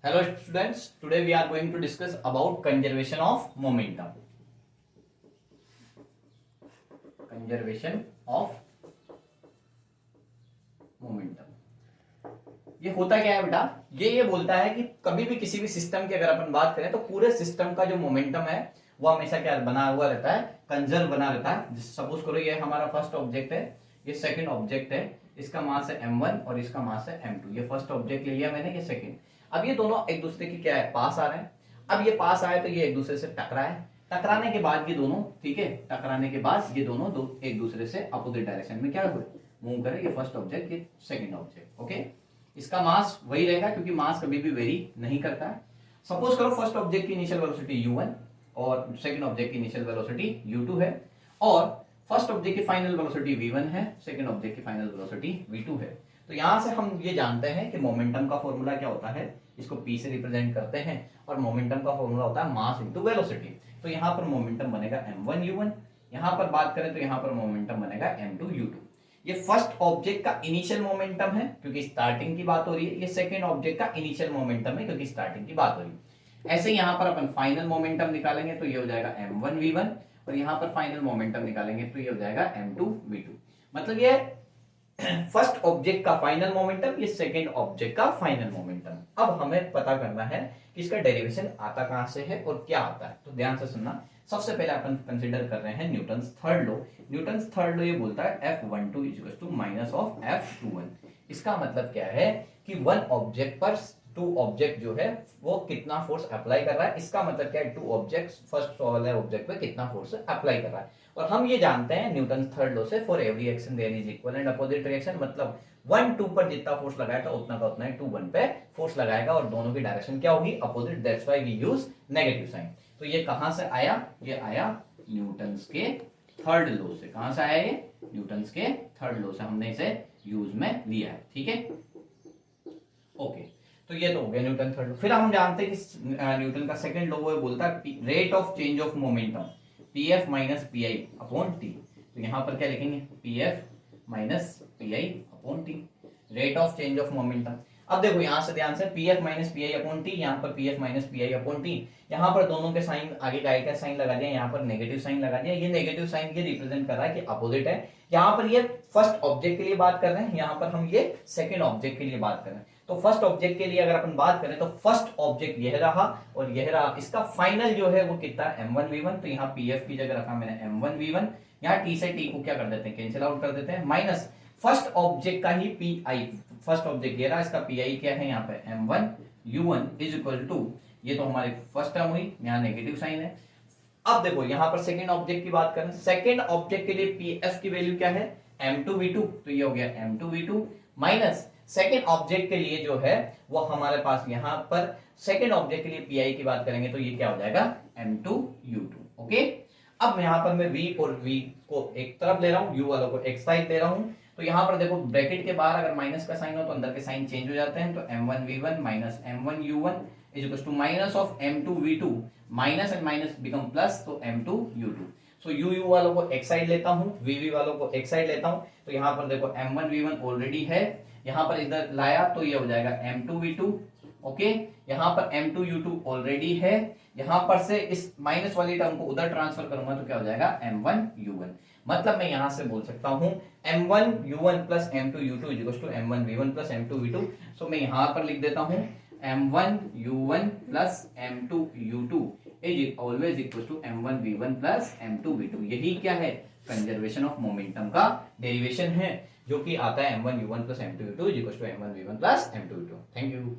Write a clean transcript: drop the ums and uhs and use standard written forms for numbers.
Hello students, today we are going to discuss about conservation of momentum. Conservation of momentum. ये होता क्या है बेटा? ये बोलता है कि कभी भी किसी भी सिस्टम की अगर अपन बात करें तो पूरे सिस्टम का जो मोमेंटम है वो हमेशा क्या बना हुआ रहता है, कंजर्व बना रहता है। सपोज करो ये हमारा फर्स्ट ऑब्जेक्ट है, ये सेकंड ऑब्जेक्ट है, इसका मास है m1 और इसका मास है m2। ये फर्स्ट ऑब्जेक्ट ले लिया मैंने, ये सेकंड। अब ये दोनों एक दूसरे की क्या है, पास आ रहे हैं। अब ये पास आए तो ये एक दूसरे से टकराए, टकराने के बाद ये दोनों, ठीक है, टकराने के बाद ये दोनों एक दूसरे से अपोजिट डायरेक्शन में क्या हुए, मूव करे। ये फर्स्ट ऑब्जेक्ट, ये सेकंड ऑब्जेक्ट। ओके, इसका मास वही रहेगा क्योंकि मास कभी भी वेरी नहीं करता है। सपोज करो फर्स्ट ऑब्जेक्ट की इनिशियल वेलोसिटी u1 और सेकंड ऑब्जेक्ट की इनिशियल वेलोसिटी u2 है, और फर्स्ट ऑब्जेक्ट की फाइनल वेलोसिटी v1 है, सेकंड ऑब्जेक्ट की फाइनल वेलोसिटी v2 है। तो यहां से हम ये जानते हैं कि मोमेंटम का फॉर्मूला क्या होता है, इसको p से रिप्रेजेंट करते हैं, और मोमेंटम का फॉर्मूला होता है मास इनटू वेलोसिटी। तो यहां पर मोमेंटम बनेगा m1 u1, यहां पर बात करें तो यहां पर मोमेंटम बनेगा m2 u2। ये फर्स्ट ऑब्जेक्ट का इनिशियल मोमेंटम है क्योंकि स्टार्टिंग की बात हो रही है, ये सेकंड ऑब्जेक्ट का इनिशियल मोमेंटम है क्योंकि स्टार्टिंग की बात हो रही है। ऐसे यहां पर अपन फाइनल मोमेंटम निकालेंगे तो ये हो जाएगा m1 v1, और यहां पर फाइनल मोमेंटम निकालेंगे तो ये हो जाएगा m2 v2। मतलब ये फर्स्ट ऑब्जेक्ट का फाइनल मोमेंटम, ये सेकंड ऑब्जेक्ट का फाइनल मोमेंटम। अब हमें पता करना है कि इसका डेरिवेशन आता कहां से है और क्या आता है। तो ध्यान से सुनना। सबसे पहले अपन कंसीडर कर रहे हैं Newton's third law. Newton's third law ये बोलता है F12 equal to minus of F21। इसका मतलब क्या है कि वन ऑब्जेक्ट पर टू ऑब्जेक्ट जो है वो कितना फोर्स अप्लाई कर रहा है। इसका मतलब क्या है, टू ऑब्जेक्ट्स फर्स्ट वाले ऑब्जेक्ट पे कितना फोर्स अप्लाई कर रहा है। और हम ये जानते हैं न्यूटन थर्ड लॉ से, for every action there is equal and opposite reaction. मतलब 1 2 पर जितना फोर्स लगाएगा उतना का उतना ही 2 1 पे फोर्स लगाएगा, और दोनों की डायरेक्शन क्या होगी, opposite. That's why we use negative sign. तो ये कहां से आया, ये आया न्यूटन्स के थर्ड लॉ से। कहां से आया ये, न्यूटन्स के थर्ड लॉ से हमने इसे यूज में लिया है। ठीक है, ओके। तो ये तो हो गया न्यूटन थर्ड लॉ। फिर हम जानते हैं कि न्यूटन का सेकंड लॉ वो बोलता है rate of change of momentum pf minus P I upon T. तो यहां पर क्या लिखेंगे, pf minus P I upon T, rate of change of momentum. अब देखो यहां से ध्यान से, pf minus P I upon T, यहाँ पर pf minus P I upon T. यहाँ पर दोनों के साइन आगे का साइन लगा दिया, यहाँ पर नेगेटिव साइन लगा दिया। ये नेगेटिव साइन ये रिप्रेजेंट कर रहा है कि अपोजिट है। यहाँ पर ये फर्स्ट ऑब्जेक्ट के लिए बात कर रहे हैं, यहाँ पर हम ये सेकेंड ऑब्जेक्ट के लिए बात कर रहे हैं। तो फर्स्ट ऑब्जेक्ट के लिए अगर अपन बात करें तो फर्स्ट ऑब्जेक्ट यह रहा और यह रहा। इसका फाइनल जो है वो कितना है, m1 v1। तो यहाँ pf की जगह रखा मैंने m1 v1, यहाँ t से t को क्या कर देते हैं, कैंसिल आउट कर देते हैं, माइनस फर्स्ट ऑब्जेक्ट का ही pi। फर्स्ट ऑब्जेक्ट ये रहा, इसका pi क्या है यहाँ पे m1 u1 is equal to, ये तो हमारी फर्स्ट टर्म हुई, यहाँ नेगेटिव साइन है। अब देखो यहाँ पर सेकेंड ऑब्जेक्ट की बात करें, सेकेंड ऑब्जेक्ट के लिए pf की वैल्यू क्या है, m2 v2। तो ये हो गया m2 v2 minus second object के लिए जो है वो हमारे पास यहाँ पर सेकेंड ऑब्जेक्ट के लिए पी की बात करेंगे तो ये क्या हो जाएगा, m2 u2। ओके, अब यहाँ पर मैं v और v को एक तरफ ले रहा हूँ, u वालों को एक साइड ले रहा हूँ। तो यहाँ पर देखो ब्रैकेट के बाहर अगर माइनस का साइन हो तो अंदर के साइन चेंज हो जाते हैं। तो m1 v1 minus m1 u1 is equal to minus of m2 v2, minus and minus become plus, तो m2 u2। सो u वालों को एक साइड लेता हूँ, v वालों को एक साइड लेता हूँ। तो यहाँ पर देखो m1 v1 ऑलरेडी है, यहाँ पर इधर लाया तो ये हो जाएगा m2 v2। ओके, यहाँ पर m2 u2 ऑलरेडी है, यहाँ पर से इस माइनस वाली टर्म को उधर ट्रांसफर करूंगा तो क्या हो जाएगा m1 u1। मतलब मैं यहां से बोल सकता हूं m1 u1 plus m2 u2 is equal to m1 v1 plus m2 v2। सो मैं यहां पर लिख देता हूं m1 u1 plus m2 u2 is always equal to m1 v1 plus m2 v2। यही क्या है, कंजर्वेशन ऑफ मोमेंटम का डेरिवेशन है, जो कि आता है m1 u1 plus m2 u2 is equal to m1 v1 plus m2 v2। Thank you.